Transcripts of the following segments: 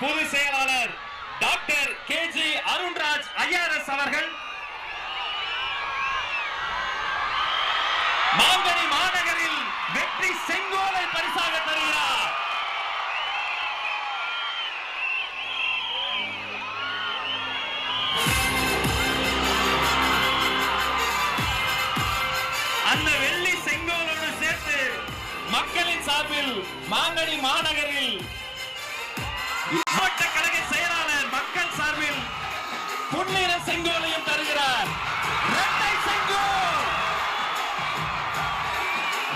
பொதுச் செயலாளர் doctor KG Arunraj IRS அவர்கள் மாங்கனி மாநகரில் வெற்றி செங்கோலை பரிசாக தருகிறார். அந்த வெள்ளி செங்கோலோடு சேர்த்து மக்களின் சார்பில் மாங்கனி மாநகரில் மாவட்ட கழக செயலாளர் மக்கள் சார்பில் பொன்னிற செங்கோலையும் தருகிறார். இரட்டை செங்கோல்,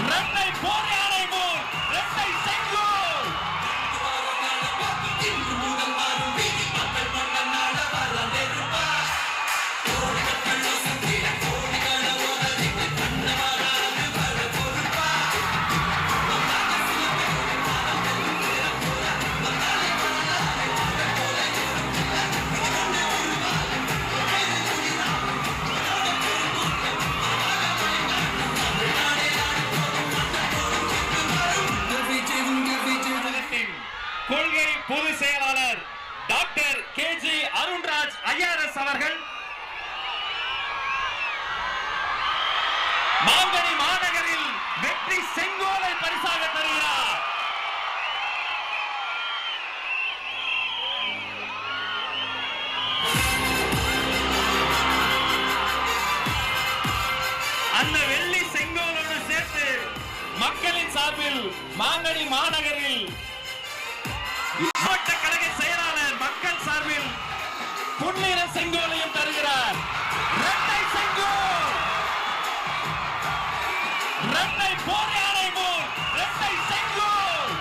இரட்டை போர் யானை போல் இரட்டை செங்கோல். கொள்கை பொதுச் செயலாளர் டாக்டர் கேஜி அருண்ராஜ் ஐஆர்எஸ் அவர்கள் மாங்கனி மாநகரில் வெற்றி செங்கோலை பரிசாக தருகிறார். அந்த வெள்ளி செங்கோலோடு சேர்த்து மக்களின் சார்பில் மாங்கனி மாநகரில் மாவட்ட கழக செயலாளர் மக்கள் சார்பில் பொன்னிற செங்கோலையும் தருகிறார். இரட்டை செங்கோல், இரட்டை போர் யானை போல் இரட்டை செங்கோல்.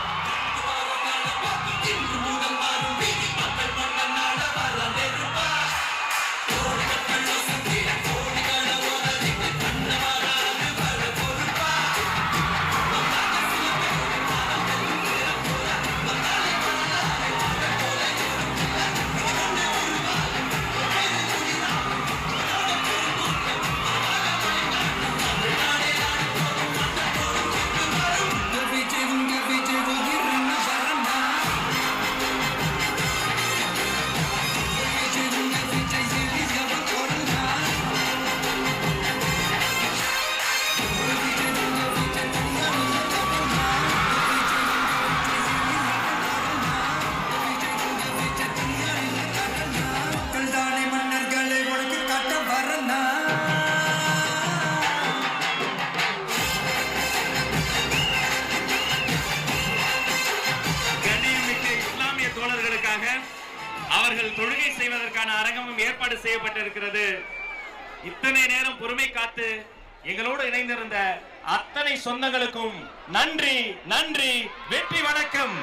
அவர்கள் தொழுகை செய்வதற்கான அரங்கமும் ஏற்பாடு செய்யப்பட்டிருக்கிறது. இத்தனை நேரம் பொறுமை காத்து எங்களோடு இணைந்திருந்த அத்தனை சொந்தங்களுக்கும் நன்றி, நன்றி, வெற்றி, வணக்கம்.